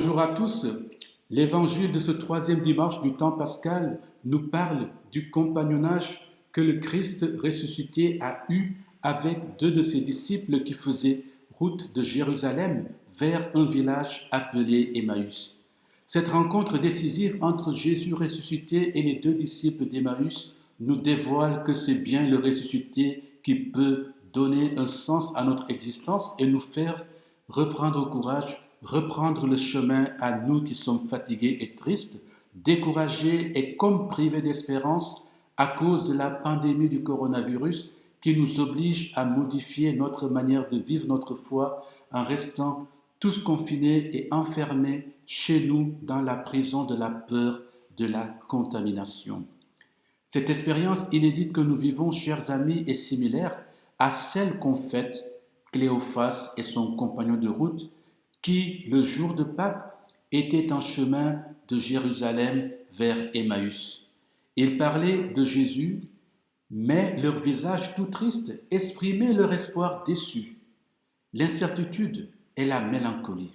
Bonjour à tous. L'évangile de ce troisième dimanche du temps pascal nous parle du compagnonnage que le Christ ressuscité a eu avec deux de ses disciples qui faisaient route de Jérusalem vers un village appelé Emmaüs. Cette rencontre décisive entre Jésus ressuscité et les deux disciples d'Emmaüs nous dévoile que c'est bien le ressuscité qui peut donner un sens à notre existence et nous faire reprendre courage, reprendre le chemin à nous qui sommes fatigués et tristes, découragés et comme privés d'espérance à cause de la pandémie du coronavirus qui nous oblige à modifier notre manière de vivre notre foi en restant tous confinés et enfermés chez nous dans la prison de la peur de la contamination. Cette expérience inédite que nous vivons, chers amis, est similaire à celle qu'ont faite Cléophas et son compagnon de route qui, le jour de Pâques, étaient en chemin de Jérusalem vers Emmaüs. Ils parlaient de Jésus, mais leur visage tout triste exprimait leur espoir déçu, l'incertitude et la mélancolie.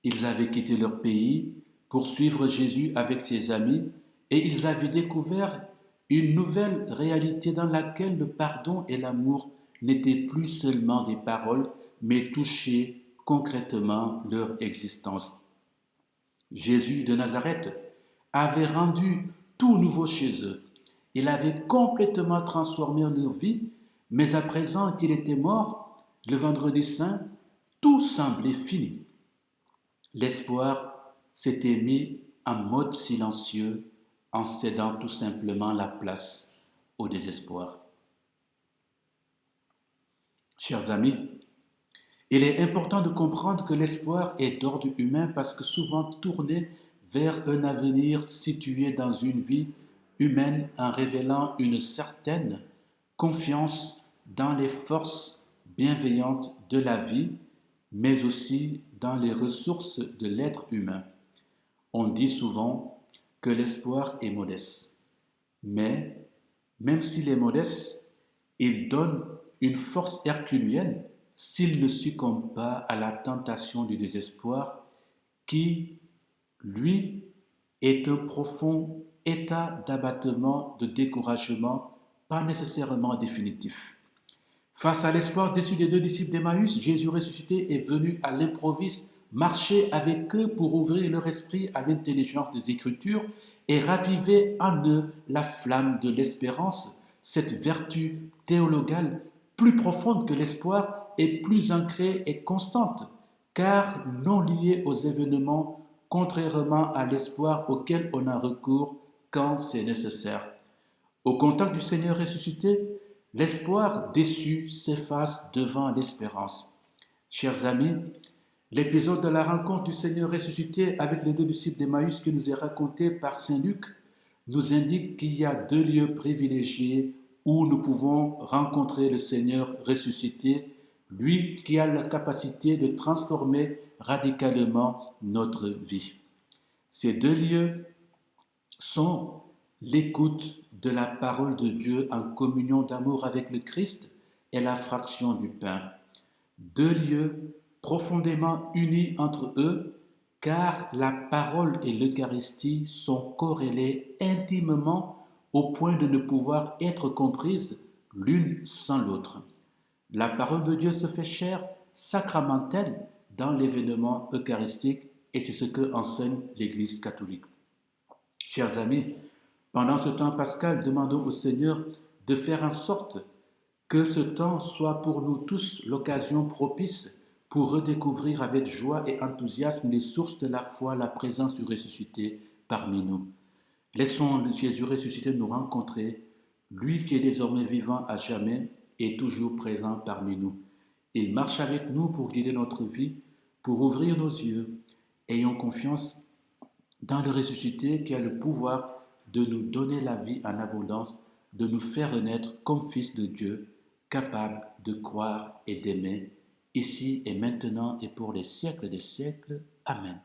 Ils avaient quitté leur pays pour suivre Jésus avec ses amis et ils avaient découvert une nouvelle réalité dans laquelle le pardon et l'amour n'étaient plus seulement des paroles, mais touchaient concrètement leur existence. Jésus de Nazareth avait rendu tout nouveau chez eux. Il avait complètement transformé leur vie, mais à présent qu'il était mort, le vendredi saint, tout semblait fini. L'espoir s'était mis en mode silencieux en cédant tout simplement la place au désespoir. Chers amis, il est important de comprendre que l'espoir est d'ordre humain parce que souvent tourné vers un avenir situé dans une vie humaine en révélant une certaine confiance dans les forces bienveillantes de la vie, mais aussi dans les ressources de l'être humain. On dit souvent que l'espoir est modeste, mais même s'il est modeste, il donne une force herculéenne s'il ne succombe pas à la tentation du désespoir qui, lui, est un profond état d'abattement, de découragement, pas nécessairement définitif. Face à l'espoir déçu des deux disciples d'Emmaüs, Jésus ressuscité est venu à l'improviste marcher avec eux pour ouvrir leur esprit à l'intelligence des Écritures et raviver en eux la flamme de l'espérance, cette vertu théologale plus profonde que l'espoir et plus ancrée et constante, car non liée aux événements, contrairement à l'espoir auquel on a recours quand c'est nécessaire. Au contact du Seigneur ressuscité, l'espoir déçu s'efface devant l'espérance. Chers amis, l'épisode de la rencontre du Seigneur ressuscité avec les deux disciples d'Emmaüs qui nous est raconté par Saint Luc nous indique qu'il y a deux lieux privilégiés où nous pouvons rencontrer le Seigneur ressuscité, lui qui a la capacité de transformer radicalement notre vie. Ces deux lieux sont l'écoute de la parole de Dieu en communion d'amour avec le Christ et la fraction du pain. Deux lieux profondément unis entre eux, car la parole et l'Eucharistie sont corrélées intimement au point de ne pouvoir être comprises l'une sans l'autre. La parole de Dieu se fait chair, sacramentelle, dans l'événement eucharistique, et c'est ce que enseigne l'Église catholique. Chers amis, pendant ce temps pascal, demandons au Seigneur de faire en sorte que ce temps soit pour nous tous l'occasion propice pour redécouvrir avec joie et enthousiasme les sources de la foi, la présence du ressuscité parmi nous. Laissons Jésus ressuscité nous rencontrer, lui qui est désormais vivant à jamais et toujours présent parmi nous. Il marche avec nous pour guider notre vie, pour ouvrir nos yeux. Ayons confiance dans le ressuscité qui a le pouvoir de nous donner la vie en abondance, de nous faire renaître comme fils de Dieu, capable de croire et d'aimer, ici et maintenant et pour les siècles des siècles. Amen.